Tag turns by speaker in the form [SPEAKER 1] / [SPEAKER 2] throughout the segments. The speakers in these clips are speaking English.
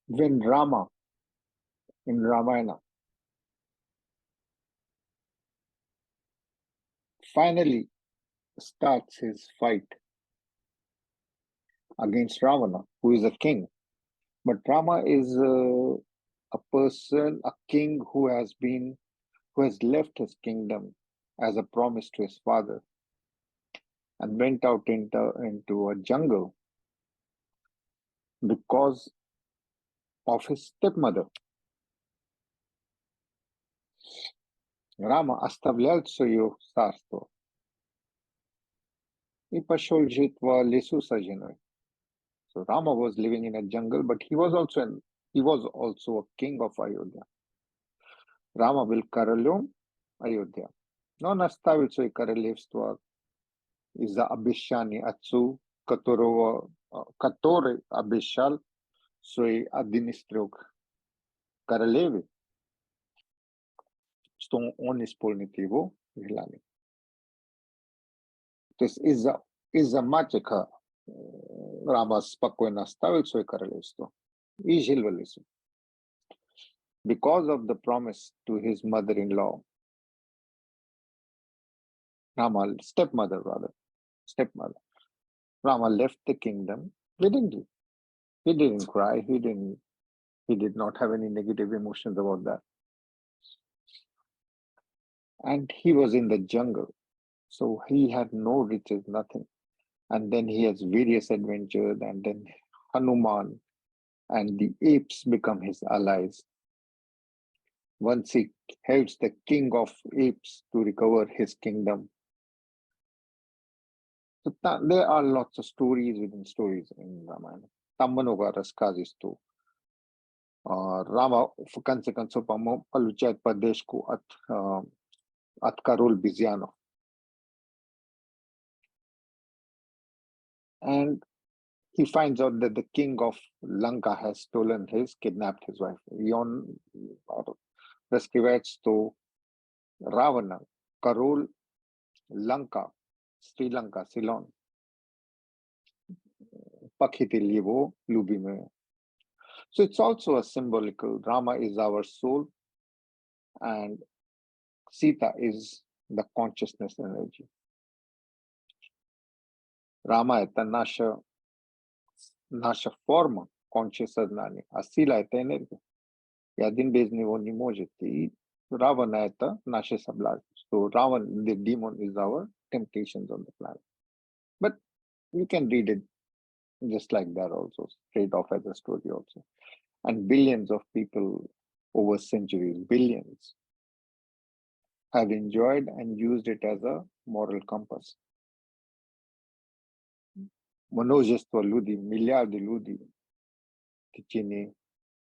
[SPEAKER 1] When Rama in Ramayana finally starts his fight against Ravana, who is a king, but Rama is a person, a king who has left his kingdom as a promise to his father and went out into a jungle because of his stepmother. Rama оставляет свое царство и пошел жить в лесу с женой. So Rama was living in a jungle, but he was also a king of Ayodhya. Rama был королем Ayodhya, но он оставил свое королевство из-за обещаний отцу, который обещал своей 11 королеве, что он исполнит его желание. То есть из-за мальчика Рама спокойно оставил свое королевство и жил в лесу. Because of the promise to his mother-in-law, stepmother, Rama left the kingdom willingly. He didn't cry. He did not have any negative emotions about that. And he was in the jungle, so he had no riches, nothing. And then he has various adventures, and then Hanuman and the apes become his allies. Once he helps the king of apes to recover his kingdom. So there are lots of stories within stories in Ramayana. Там много рассказов. Рама в конце концов получает поддержку от король обезьянов. And he finds out that the king of Lanka has kidnapped his wife. И он раскрывает, что Равана, король Ланка, Шри-Ланка, Ceylon, похитил его любимую. So it's also a symbolical. Rama is our soul, and Sita is the consciousness energy. Rama это наша форма, conscious сознание, а сила это энергия. И один без него не может. И Равана это наши соблазны. So Ravan, the demon, is our temptations on the planet. But you can read it just like that also, straight off as a story also. And billions of people over centuries, billions, have enjoyed and used it as a moral compass. Множество людей, миллиарды людей в течение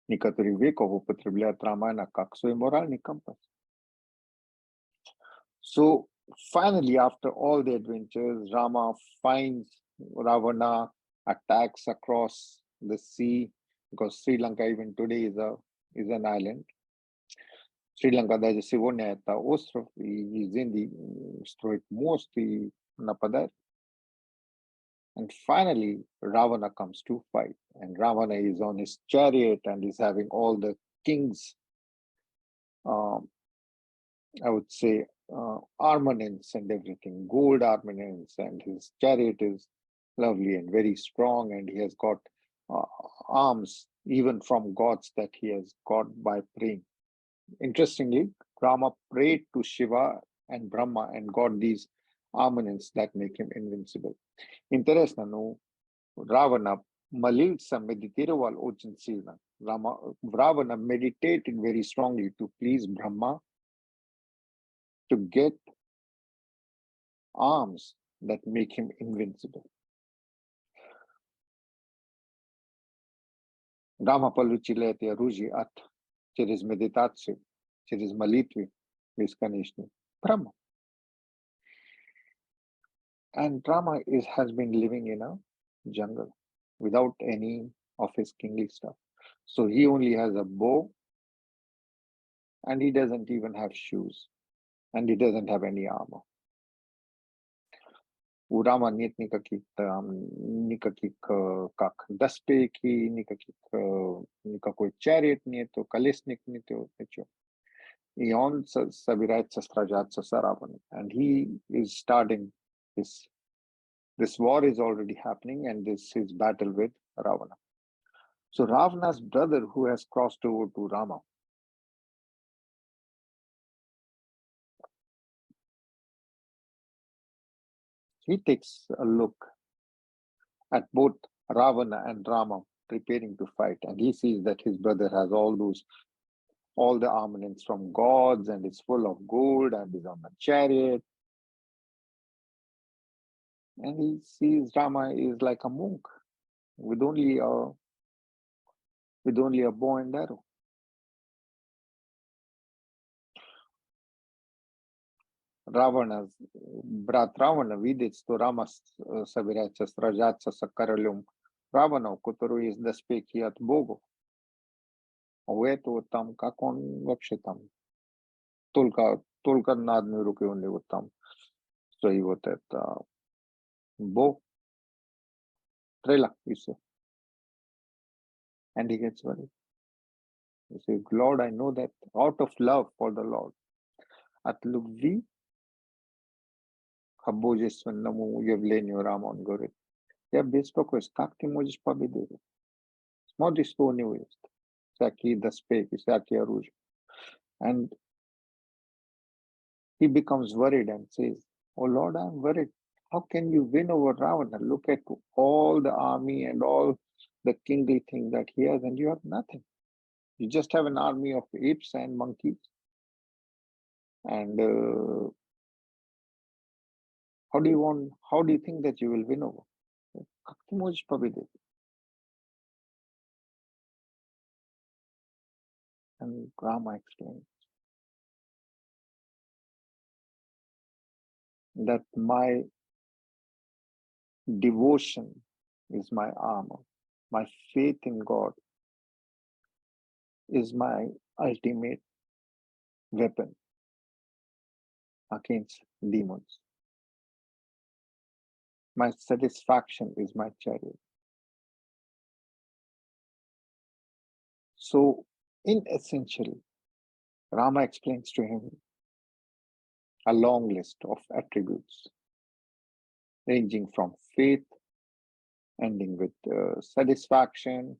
[SPEAKER 1] некоторых веков употребляют Рамайна как свой моральный компас. So finally, after all the adventures, Rama finds Ravana, attacks across the sea, because Sri Lanka even today is an island. Sri Lanka даже сегодня это остров, и из Индии строит мост и нападает. And finally, Ravana comes to fight, and Ravana is on his chariot and is having all the king's, I would say, armaments and everything, gold armaments, and his chariot is lovely and very strong, and he has got arms even from gods that he has got by praying. Interestingly, Rama prayed to Shiva and Brahma and got these armaments that make him invincible. Интересно, ну, Ravana молился, медитировал очень сильно. Ravana meditated very strongly to please Brahma to get arms that make him invincible. Rama получил эти оружия через медитацию, через молитвы бесконечные. Brahma. And Rama has been living in a jungle without any of his kingly stuff. So he only has a bow, and he doesn't even have shoes, and he doesn't have any armor. У Рама нет никаких там, никаких как доспехи, никакой chariot нету, колесник нету, ничего. И он собирается сражаться с Раваной. And he is starting this war is already happening, and this is battle with Ravana. So Ravana's brother, who has crossed over to Rama, he takes a look at both Ravana and Rama preparing to fight, and he sees that his brother has all the armaments from gods, and is full of gold, and is on a chariot. And he sees Rama is like a monk with only a bow and arrow. Равана, брат Равана, видит, что Рама собирается сражаться с королем Равана, у которого есть доспехи от богов. А у этого там, как он вообще там, только на одной руке у него там свои вот это bow, стрела и все. And he gets worried. He says, Lord, I know that out of love for the Lord, от любви к божественному явлению Рама, он говорит, я беспокоюсь, как ты можешь победить? Смотри, что у него есть. Всякие доспехи, всякие оружия. And he becomes worried and says, oh Lord, I'm worried. How can you win over Ravana? Look at all the army and all the kingly thing that he has, and you have nothing. You just have an army of apes and monkeys. And how do you think that you will win over? Как ты можешь победить? And Rama explains that my devotion is my armor. My faith in God is my ultimate weapon against demons. My satisfaction is my chariot. So, in essentially, Rama explains to him a long list of attributes, ranging from faith, ending with satisfaction,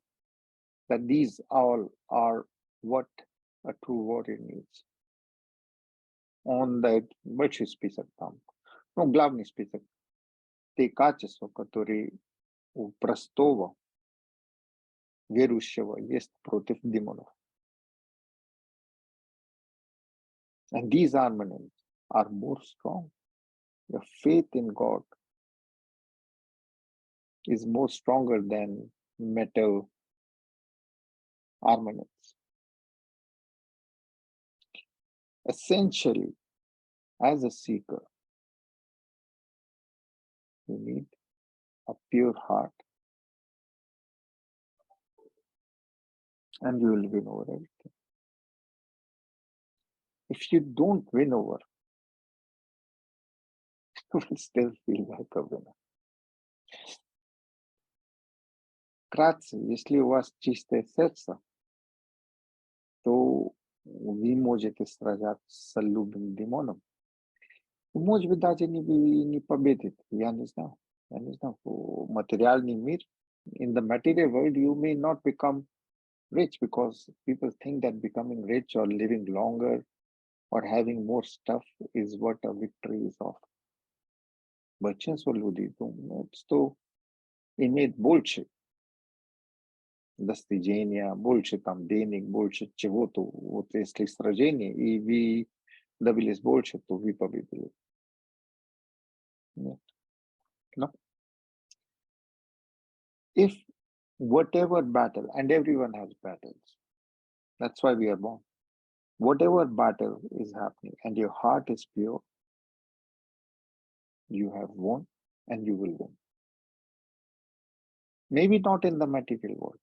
[SPEAKER 1] that these all are what a true warrior needs. Он дает большой список там, главный список, те качества, которые у простого верующего есть против демонов. And these armaments are more strong. Your faith in God is more stronger than metal armaments. Essentially, as a seeker, you need a pure heart, and you will win over everything. If you don't win over, you will still feel like a winner. Вкратце, если у вас чистое сердце, то вы можете сражаться с любым демоном. Может быть, даже не победит. Я не знаю. Материальный мир, in the material world, you may not become rich because people think that becoming rich or living longer or having more stuff is what a victory is of. Большинство людей думают, что имеет больше достижения, больше там денег, больше чего-то. Вот если сражение, и вы добились больше, то вы победили. Нет. No. If whatever battle, and everyone has battles, that's why we are born. Whatever battle is happening and your heart is pure, you have won and you will win. Maybe not in the material world,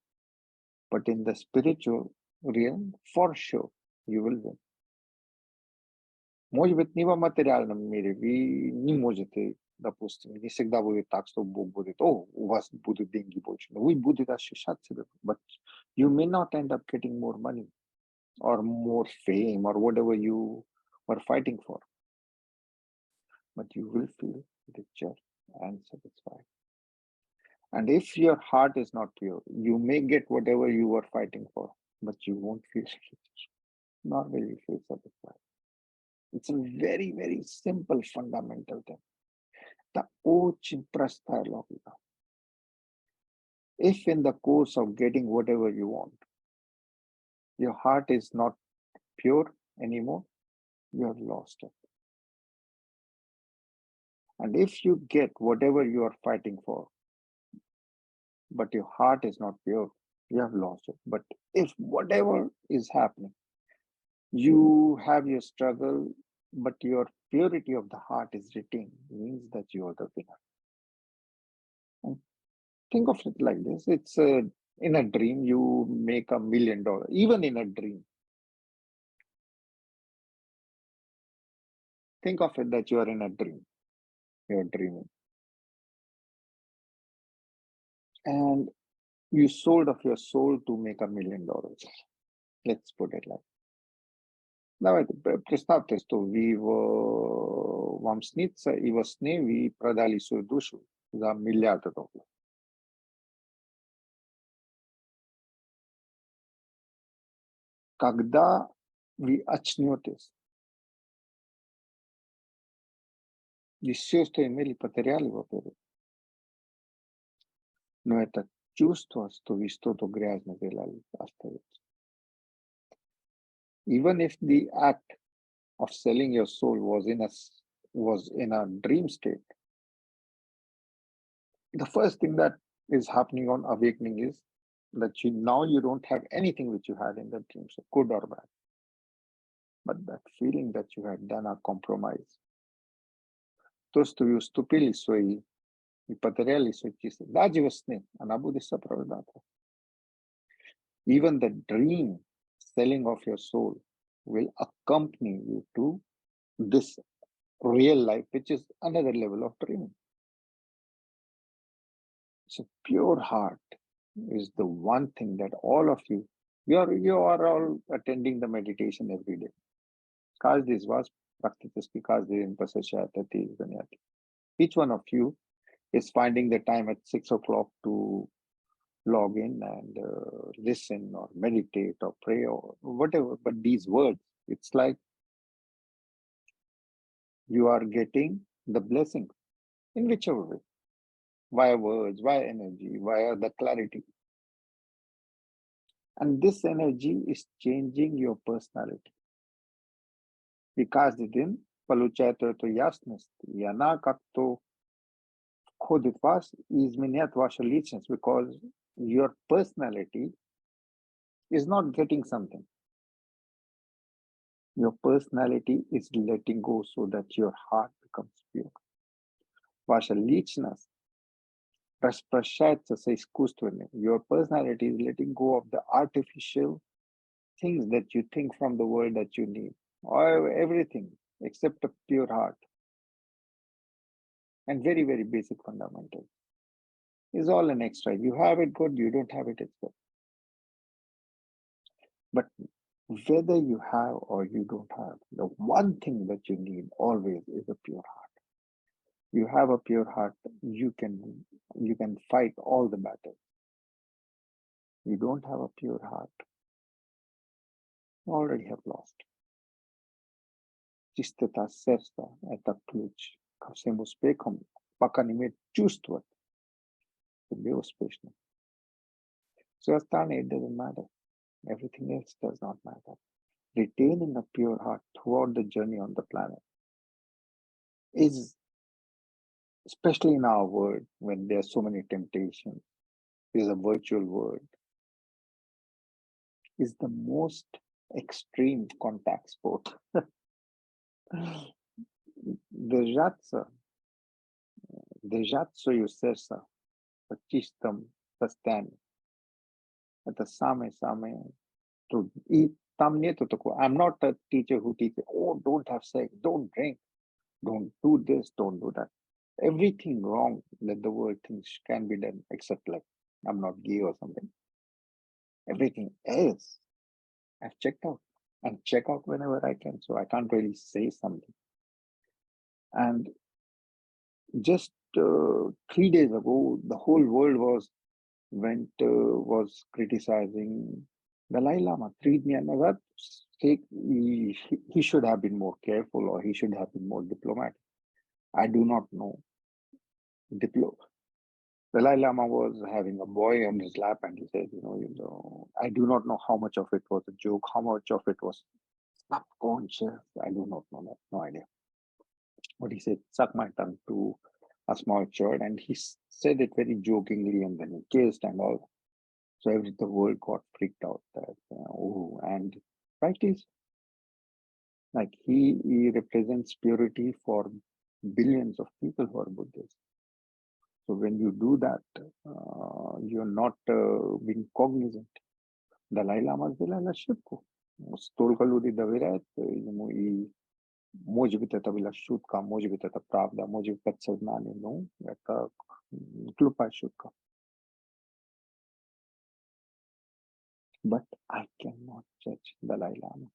[SPEAKER 1] but in the spiritual realm, for sure, you will win. Может быть, не в материальном мире вы не можете допустим, не всегда будет так, что Бог будет, о, у вас будут деньги больше. Но вы будете ощущать себя. But you may not end up getting more money or more fame or whatever you were fighting for. But you will feel richer and satisfied. And if your heart is not pure, you may get whatever you were fighting for, but you won't feel rich, nor will you feel satisfied. It's a very, very simple, fundamental thing. The очень простая логика. If in the course of getting whatever you want, your heart is not pure anymore, you have lost it. And if you get whatever you are fighting for, but your heart is not pure, you have lost it. But if whatever is happening, you have your struggle, but your purity of the heart is retained, means that you are the winner. And think of it like this. It's in a dream, you make $1 million, even in a dream. Think of it that you are in a dream. You're dreaming. And you sold off your soul to make $1 million. Let's put it like that. Давайте, представьте, что вам снится, и во сне вы продали свою душу за $1 миллиард. Когда вы очнетесь, и все, что имели, потеряли, во-первых. Но это чувство, что вы что-то грязное делали, остается. Even if the act of selling your soul was in a dream state, the first thing that is happening on awakening is that you don't have anything which you had in the dream, so good or bad. But that feeling that you had done a compromise, то, что вы уступили свои и потеряли свои числа, даже во сне, она будет сопровождать вас. Even the dream selling of your soul will accompany you to this real life, which is another level of dreaming. So pure heart is the one thing that all of you are all attending the meditation every day. Каждый из вас практически каждый день посещает эти занятия. Each one of you is finding the time at 6 o'clock to log in and listen or meditate or pray or whatever. But these words, it's like you are getting the blessing in whichever way, via words, via energy, via the clarity. And this energy is changing your personality. И каждый день получает эту ясность, и она как-то входит в вас и изменяет вашу личность, because your personality is not getting something. Your personality is letting go so that your heart becomes pure. Ваша личность распрощается с искусственным. Your personality is letting go of the artificial things that you think from the world that you need, or everything except a pure heart. And very, very basic fundamentals. Is all an extra. You have it good, you don't have it, it's good. But whether you have or you don't have, the one thing that you need always is a pure heart. You have a pure heart, you can fight all the battles. You don't have a pure heart, you already have lost. Чистота сердца – это ключ ко всем успехам, пока не имеет чувства, тебе успешно. Все остальное, it doesn't matter. Everything else does not matter. Retaining a pure heart throughout the journey on the planet is, especially in our world, when there are so many temptations, is a virtual world, is the most extreme contact sport. Держаться свое сердце в чистом состоянии. Это самое-самое трудное. И там нету такого. I'm not a teacher who teaches, oh, don't have sex, don't drink, don't do this, don't do that. everything wrong that the world thinks can be done, except like I'm not gay or something. Everything else I've checked out and check out whenever I can. So I can't really say something. And just 3 days ago, the whole world was criticizing Dalai Lama. 3 days ago, he should have been more careful, or he should have been more diplomatic. I do not know. Dalai Lama was having a boy on his lap, and he said, I do not know how much of it was a joke, how much of it was subconscious. I do not know, no idea. But he said, suck my tongue to a small child, and he said it very jokingly, and then he kissed and all. So the world got freaked out that, and rightly, like he represents purity for billions of people who are Buddhists. So when you do that, you're not being cognizant. Dalai Lama zilala shibku. Stolkaludi davirat, može biti bila šutka, može biti pravda, može biti saznanje, no, это глупая шутка. But I cannot judge Dalai Lama.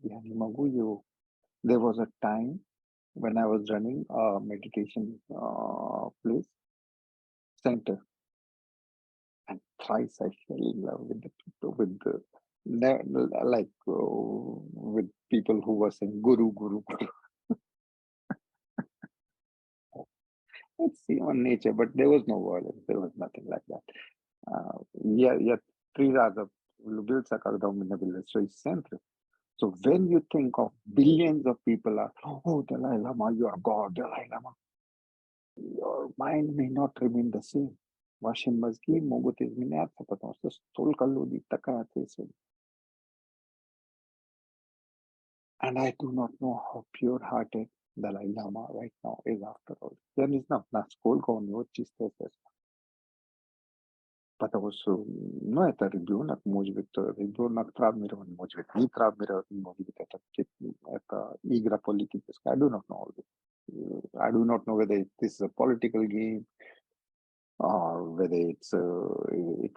[SPEAKER 1] Я не могу его. There was a time when I was running a meditation place, center, and thrice I fell in love with the people, with people who were saying Guru, Guru, Guru. It's human nature, but there was no violence. There was nothing like that. Yeah, 3 раза влюбился, когда у меня был свой центр. So when you think of billions of people are, oh, Dalai Lama, you are God, Dalai Lama, your mind may not remain the same. Ваши мозги могут изменяться, потому что столько людей, такая ответственность. And I do not know how pure-hearted Dalai Lama right now is after all. Я не знаю, насколько у него чистое сердце. Потому что, это ребенок, может быть, ребенок травмирован, может быть, не травмирован, может быть, это игра политическая. I do not know. I do not know whether this is a political game or whether it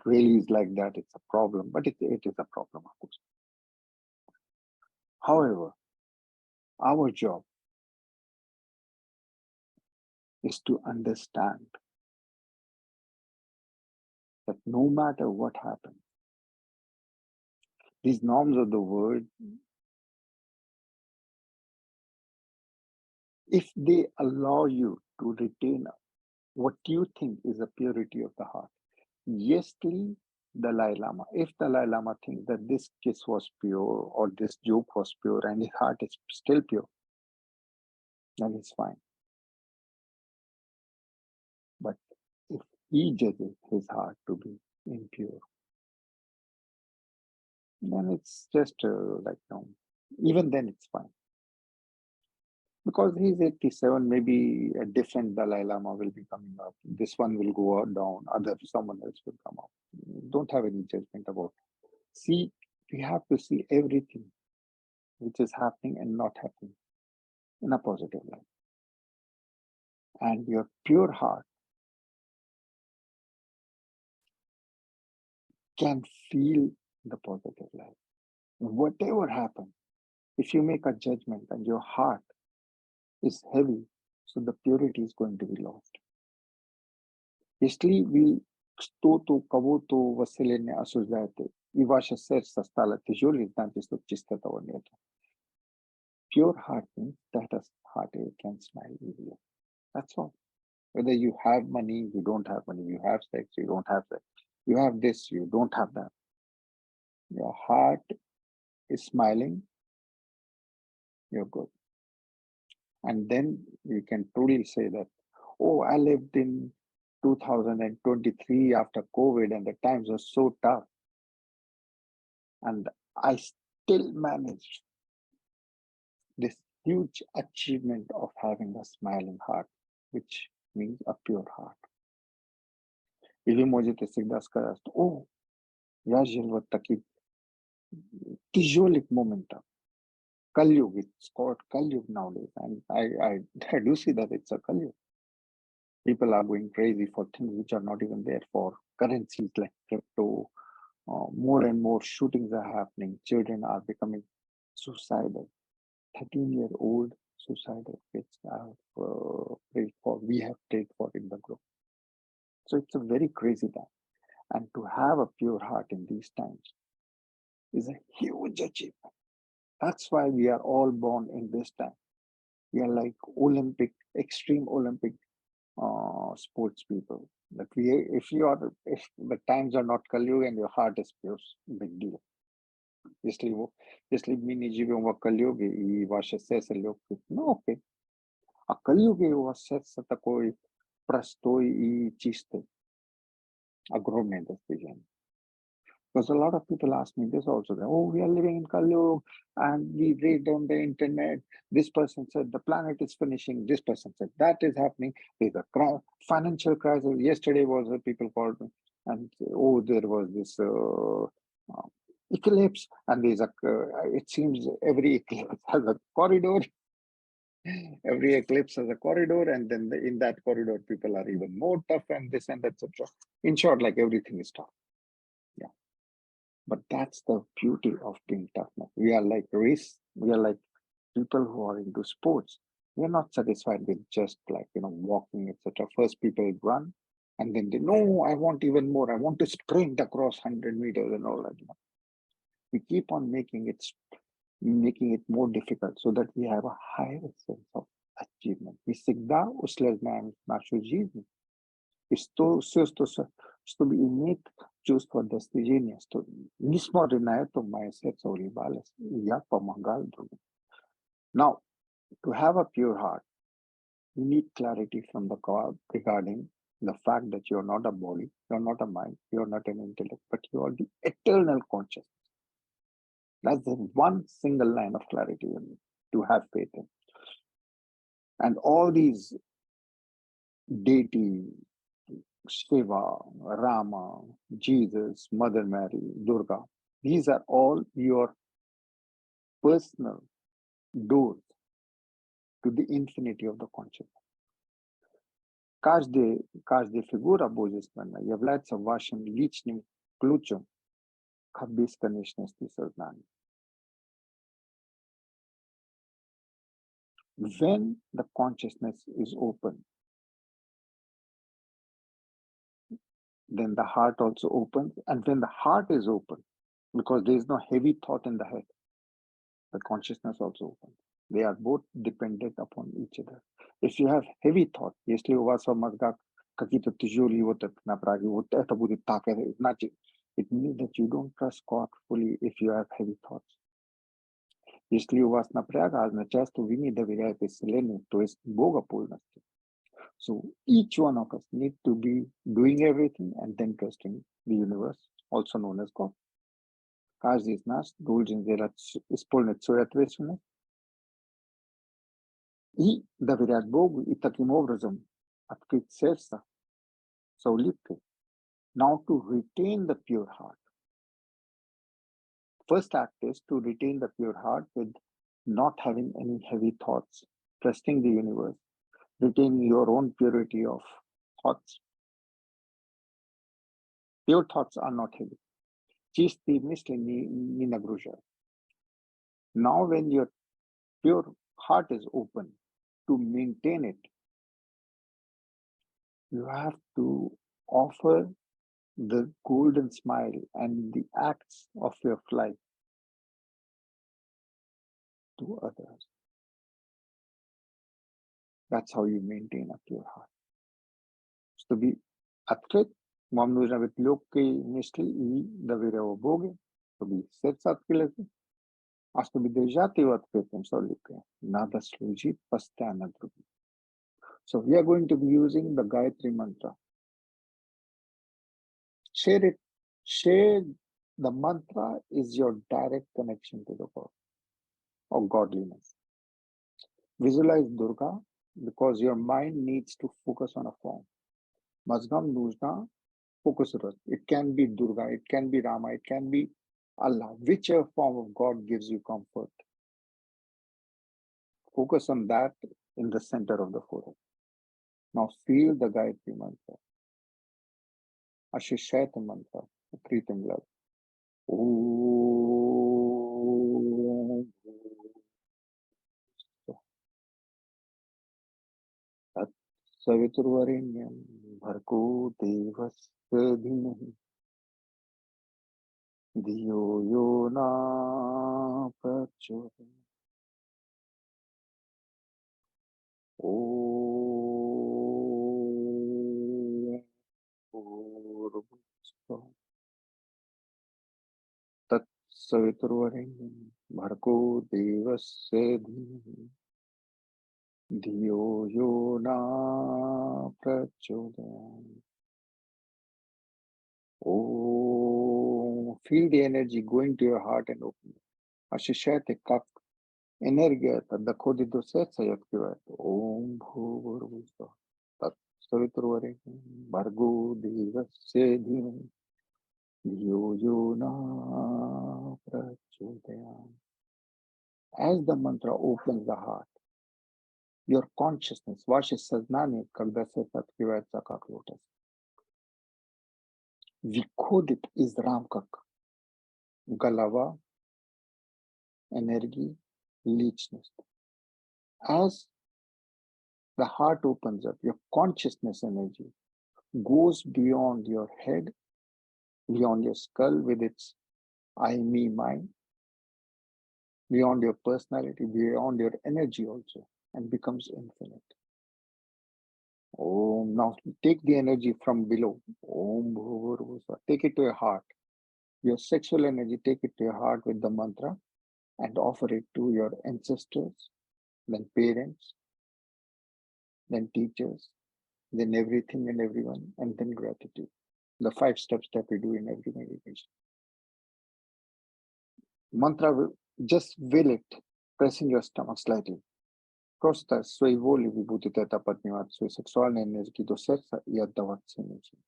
[SPEAKER 1] really is like that. It's a problem, but it is a problem, of course. However, our job is to understand that no matter what happens, these norms of the world, if they allow you to retain what you think is the purity of the heart, yesly Dalai Lama, if Dalai Lama thinks that this kiss was pure or this joke was pure and his heart is still pure, then it's fine. But if he judges his heart to be impure, then it's just even then it's fine. Because he's 87, maybe a different Dalai Lama will be coming up. This one will go down, someone else will come up. Don't have any judgment about it. See, we have to see everything which is happening and not happening in a positive light. And your pure heart can feel the positive light. Whatever happens, if you make a judgment and your heart is heavy, so the purity is going to be lost. Если что-то кого-то вселенная осуждает, и ваше сердце стало тяжелее, значит, что чистоты нет. Pure heart means that a heart can smile easily. That's all. Whether you have money, you don't have money, you have sex, you don't have sex, you have this, you don't have that. Your heart is smiling, you're good. And then you can truly say that, oh, I lived in 2023 after COVID and the times were so tough. And I still managed this huge achievement of having a smiling heart, which means a pure heart. И вы можете всегда сказать, о, я жил вот таких тяжелых моментов. Kalyug, it's called Kalyug nowadays. And I do see that it's a Kalyug. People are going crazy for things which are not even there, for currencies like crypto. More and more shootings are happening. Children are becoming suicidal. 13-year-old suicidal kids have prayed for. We have prayed for in the group. So it's a very crazy time. And to have a pure heart in these times is a huge achievement. That's why we are all born in this time. We are like Olympic, extreme Olympic sports people. That if the times are not Kali and your heart is pure, big deal. Если мы не живем в Кали и ваше сердце легкое, ну окей. А Кали у вас сердце такой простой и чистый. Огромное достижение. Because a lot of people ask me this also. Oh, we are living in Kali and we read on the internet. This person said the planet is finishing. This person said that is happening. There's a financial crisis. Yesterday was people called me and oh, there was this eclipse, and there's it seems every eclipse has a corridor. Every eclipse has a corridor, and then in that corridor, people are even more tough and this and etc. In short, like everything is tough. Yeah. But that's the beauty of being tough. We are like race. We are like people who are into sports. We are not satisfied with just like walking, etc. First, people run, and then they no, I want even more. I want to sprint across 100 meters and all that. We keep on making it more difficult so that we have a higher sense of achievement. И всегда усложняем нашу жизнь, и чтобы иметь чувство достижения, что несмотря на это, мое сердце улыбалось, и я помогал другим. Now, to have a pure heart, you need clarity from the God regarding the fact that you're not a body, you're not a mind, you're not an intellect, but you are the eternal consciousness. That's the one single line of clarity you need to have faith in. And all these deities, Shiva, Rama, Jesus, Mother Mary, Durga, these are all your personal doors to the infinity of the consciousness. Каждая фигура божественная является вашим личным ключом к бесконечности сознания. When the consciousness is open, then the heart also opens. And when the heart is open, because there is no heavy thought in the head, the consciousness also opens. They are both dependent upon each other. If you have heavy thought, если у вас в мозгах какие-то тяжелые напряги, это будет так, значит, it means that you don't trust God fully if you have heavy thoughts. Если у вас напряга, означает, что вы не доверяете Вселенной, то есть Бога полностью. So each one of us need to be doing everything and then trusting the universe, also known as God. Каждый из нас должен исполнить свою ответственность и доверять Богу, и таким образом открыть сердце с улыбкой. Now to retain the pure heart. First act is to retain the pure heart with not having any heavy thoughts, trusting the universe, retaining your own purity of thoughts. Pure thoughts are not heavy. Чистые мысли не нагружают. Now when your pure heart is open, to maintain it, you have to offer the golden smile and the acts of your life to others. That's how you maintain a pure heart. To be открыт, вам нужно быть легкой мысли и доверие в Боге, чтобы сердце открылось. А чтобы держать его открытым с улыбкой, надо служить постоянно другим. So we are going to be using the Gayatri mantra. Share it. Share the mantra is your direct connection to the God or godliness. Visualize Durga because your mind needs to focus on a form. Mazgam нужно фокусировать. It can be Durga, it can be Rama, it can be Allah. Whichever form of God gives you comfort. Focus on that in the center of the forehead. Now feel the Gayatri mantra, Ashishayata mantra, the Pritam love. Om Tat Saviturvarenyam Bhargo Devasya Dhimahi Dhiyo Yo Na Prachodayate. Om Bhurvusvaha Tat Saviturvarenyam Bhargo Devasya Dhimahi Dhiyo Yo Na Prachodayate. Oh, feel the energy going to your heart and open it. Ashishayate как энергия эта доходит до сердца и открывает. Ом Бхурвусваха Тат Савитурвареньям Бхарго Девасya Dhimani Dhiyo Yo Na Prachodayate. As the mantra opens the heart, your consciousness, ваше сознание, когда сердце открывается как лотос, выходит из рамок голова, энергии, личность. As the heart opens up, your consciousness energy goes beyond your head, beyond your skull with its I, me, mine, beyond your personality, beyond your energy also, and becomes infinite. Om. Now take the energy from below. Om Bhurvusvaha. Take it to your heart. Your sexual energy, take it to your heart with the mantra and offer it to your ancestors, then parents, then teachers, then everything and everyone, and then gratitude. The 5 steps that we do in every meditation. Mantra, just will it, pressing your stomach slightly. Просто своей волей вы будете это поднимать, свою сексуальную энергию до сердца и отдаваться энергии.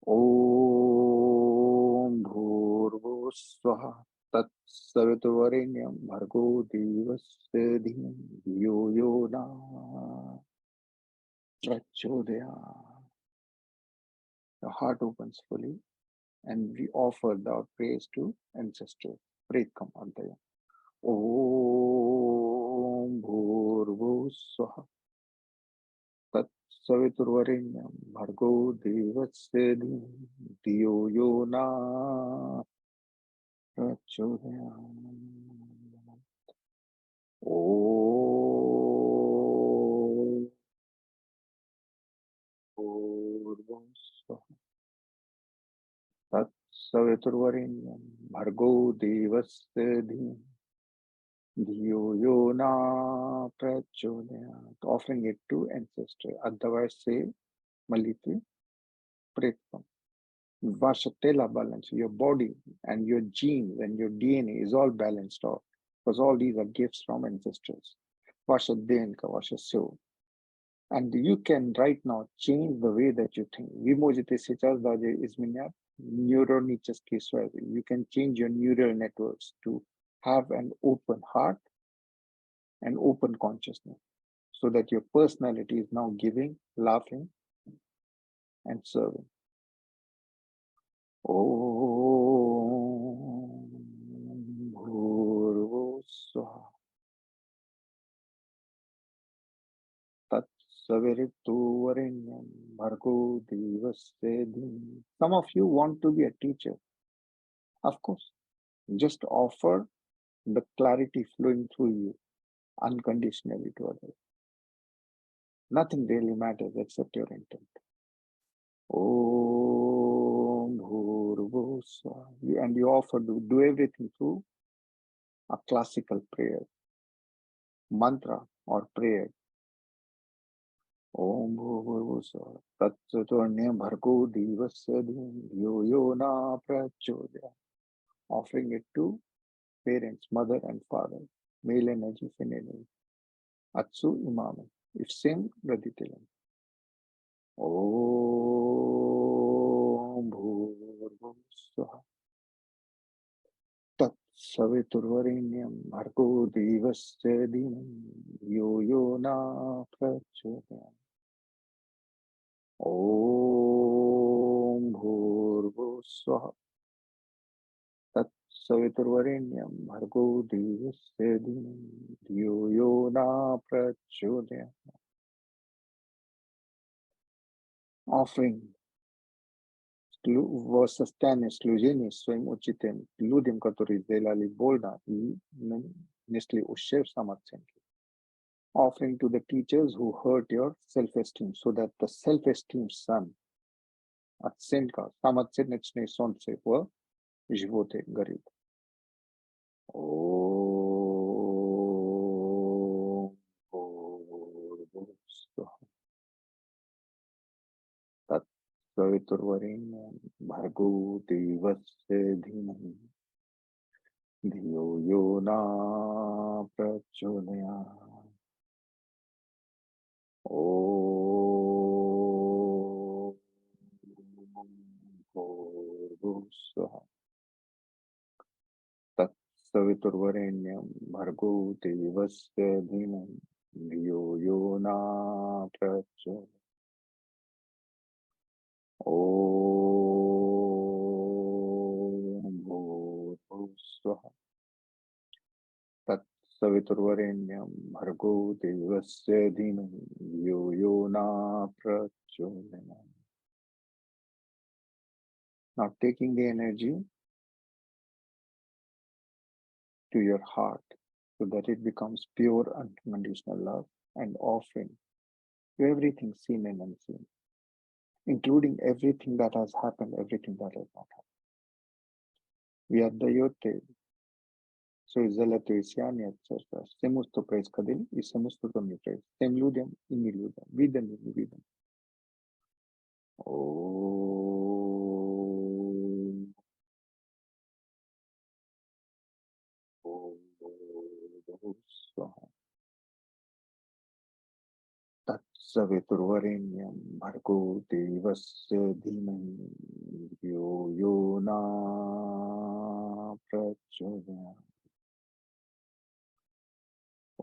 [SPEAKER 1] Om Bhurvusvaha Tat Saviturvarenyam Bhargo Devasya Dhimani Dhiyo Yo Na Prachodayate. The heart opens fully and we offer the praise to ancestors. Pretkam Antaya. Om Bhurvusvaha Tat Saviturvarenyam Bhargo Devasya Dhimani Dhiyo Yo Na Prachodayate. Om Bhurvusvaha Tat Saviturvarenyam Bhargo Devasya Dhimani Dhiyo Yo Na Prachodayate. Offering it to ancestor. Otherwise say Maliti Pretkam. Vasha Tela balance. Your body and your genes and your DNA is all balanced out. Because all these are gifts from ancestors. Vasha Denka, Vasha So. And you can right now change the way that you think. Вы можете сейчас даже изменять нейронические связи. You can change your neural networks to have an open heart and open consciousness so that your personality is now giving, laughing, and serving. Om Bhurvusvaha Tat Saviturvarenyam Bhargo Devasya Dhimani. Some of you want to be a teacher. Of course, just offer the clarity flowing through you unconditionally to others. Nothing really matters except your intent. Om Bhurvusvaha. And you offer to do everything through a classical prayer, mantra or prayer. Om Bhurvusvaha Tat Saviturvarenyam Bhargo Devasya Dhimani Dhiyo Yo Na Prachodayate. Offering it to parents, mother and father, male energy, female energy. Atsu Imam. If same, Raditilam. Om Bhurvusvaha Tat Saviturvarenyam bhargo devasya dhinam yo yo na prachodayam. Om bhurvusvaha tat saviturvarenyam bhargo devasya dhinam yo yo na prachodayam. Offering versus 10 служение своим учителям, людям, которые сделали больно и несли ущерб самооценке. Offering to the teachers who hurt your self-esteem, so that the self-esteem sun, оценка, самооценочное солнце в животе горит. Om Bhurvusvaha Tat Saviturvarenyam Bhargo Devasya Dhinam Dhiyo Yo Na Prachodayam. Om Bhurvusvaha Tat Saviturvarenyam Bhargo Devasya Dhinam Dhiyo Yo Na Prachodayam. Om Bhurvusvaha Tat Saviturvarenyam Bhargo Devasya Dhinam Yo Yo Na Prachodayam. Now taking the energy to your heart so that it becomes pure unconditional love and offering to everything seen and unseen, including everything that has happened, everything that has not happened. We are dayote, so izalato isyani etc. Semusto praise kadil, isemusto mi praise. Sem ludem, inni ludem, vidam, inni vidam. Om Bhurvusvaha Tat Saviturvarenyam Bhargo Devasya Dhinam Yo Yo Na Prachodayam.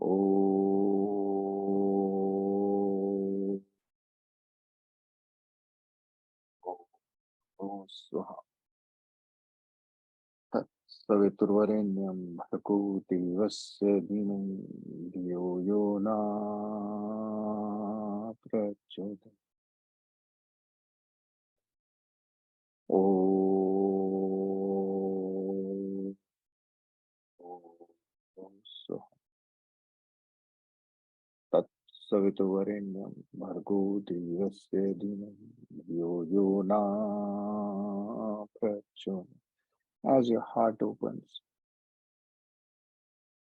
[SPEAKER 1] Om Bhurvusvaha Tat Saviturvarenyam Bhargo Devasya Dhinam Yo Yo Na Prachodayam. Om Bhurvusvaha Tat Saviturvarenyam Bhargo Devasya Dhinam Yo Yo Na Prachodayam. As your heart opens,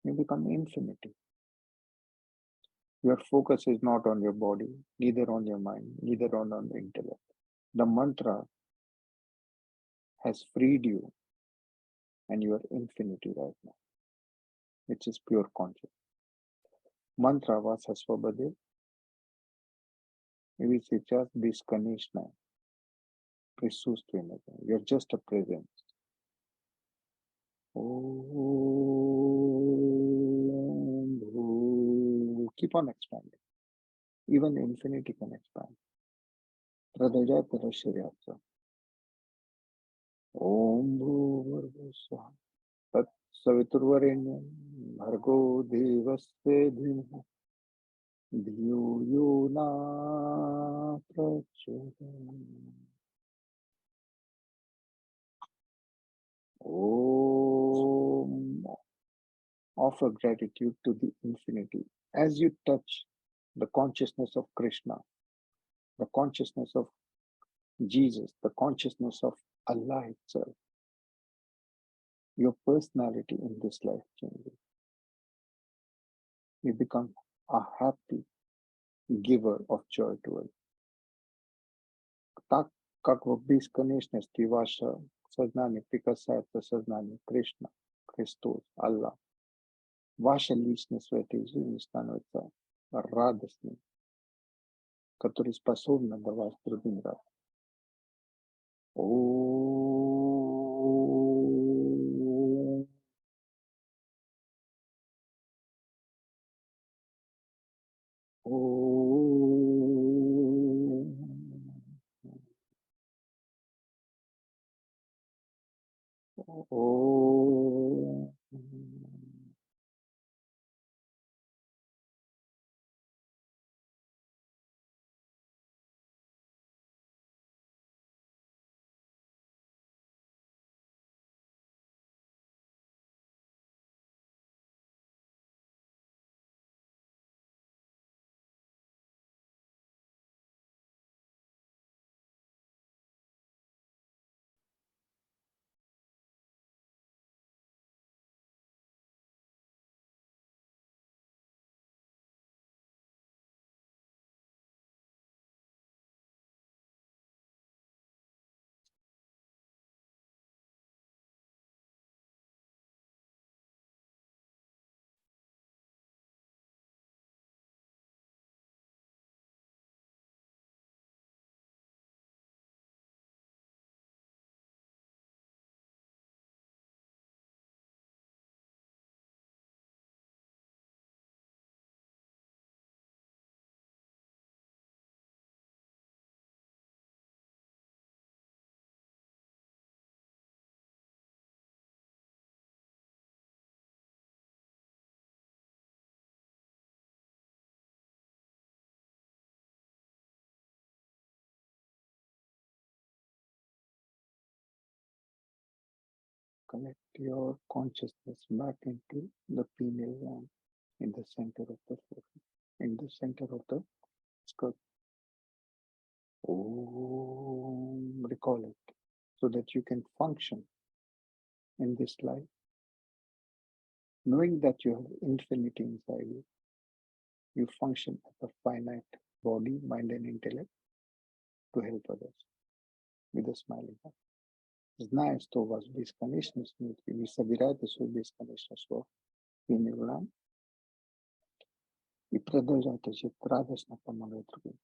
[SPEAKER 1] you become infinity. Your focus is not on your body, neither on your mind, neither on the intellect. The mantra has freed you, and you are infinity right now, which is pure consciousness. Mantra was освободил, и вы сейчас бесконечное присутствие. You're just a presence. Keep on expanding. Even infinity can expand. Продолжай расширяться. Om Bhurvusvaha Tat Saviturvarenyam Bhargo Devasya Dhinam Dhiyo Yo Na Prachodayam. Om. Offer gratitude to the infinity as you touch the consciousness of Krishna, the consciousness of Jesus, the consciousness of Allah itself. Your personality in this life changes. You become a happy giver of joy to others. Так как в бесконечности ваше сознание прикасается к сознанию Кришна, Христос, Аллах, ваша личность в этой жизни становится радостной, которая способна давать другим радость. Om Oh. Connect your consciousness back into the pineal gland in the center of the forehead, in the center of the skull. Oh, recall it so that you can function in this life, knowing that you have infinity inside you. You function as a finite body, mind, and intellect to help others with a smiling heart. Зная, что у вас бесконечность внутри, вы собираете свою бесконечность в pineal gland и продолжайте жить радостно, помогать другим.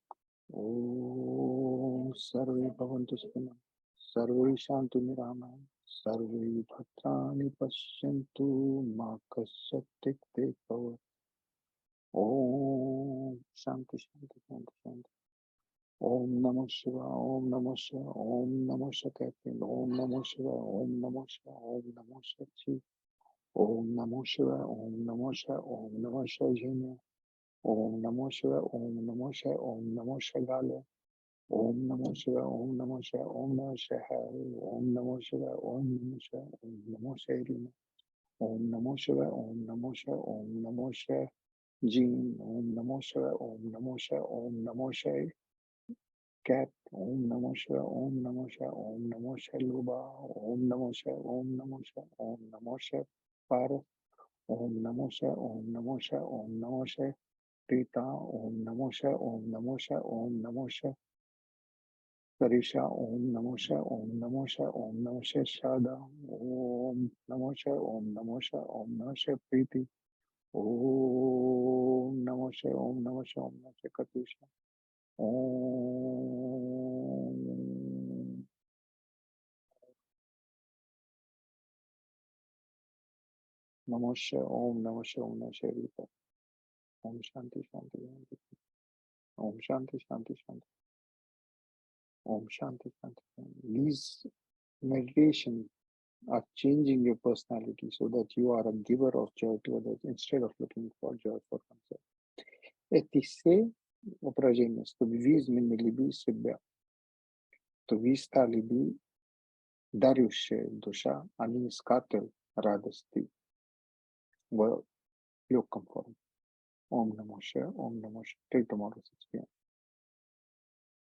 [SPEAKER 1] Om Sarve Bhavantu Sukhina, Sarve Shantu Nirama, Sarve Bhadrani Pashyantu, Ma Kasyat Tikte Bhava. Om Shanti Shanti Shanti Shanti. Om Namo Shiva, Om Namo Shiva, Om Namo Shiva Captain, Om Namo Shiva, Om Namo Shiva, Om Namo Shiva Chief, Om Namo Shiva, Om Namo Shiva, Om Namo Shiva Junior, Om Namo Shiva, Om Namo Shiva, Om Namo Shiva Gale. Om Namo Shiva, Om Namo Shiva, Om Namo Shiva, Om Namo Shiva, Om Namo Shiva, Om Namo Shiva, Om Namo Shiva, Om Namo Shiva, Om Namo Shiva, Jean, Om Namo Shiva, Om Namo Shiva, Om Namo Shiva, Cat, Om Namo Shiva, Om Namo Shiva, Om Namo Shiva, Luba, Om Namo Shiva, Om Namo Shiva, Om Namo Shiva, Paras, Om Namo Shiva, Om Namo Shiva, Om Namo Shiva, Rita, Om Namo Shiva, Om Namo Shiva, Om Namo Shiva, Sarisha, Om Namo Shiva, Om Namo Shiva, Om Namo Shiva, Shada, Om Namo Shiva, Om Namo Shiva, Om Namo Shiva, Preeti, Om Namo Shiva, Om Namo Shiva, Om Namo Shiva, Katusha, Om Namo Shiva, Om Namo Shiva, Om Namo Shiva, Rita, Om Shanti, Shanti, Shanti, Om Shanti, Shanti, Shanti, Om Shanti, Shanti, Shanti. These meditations are changing your personality so that you are a giver of joy to others instead of looking for joy for oneself. Эти все упражнения, чтобы вы изменили бы себя, то вы стали бы дарящая душа, а не искатель радости в легком форме. Om Namo Shivaya, Om Namo Shivaya. Till tomorrow, 6 p.m.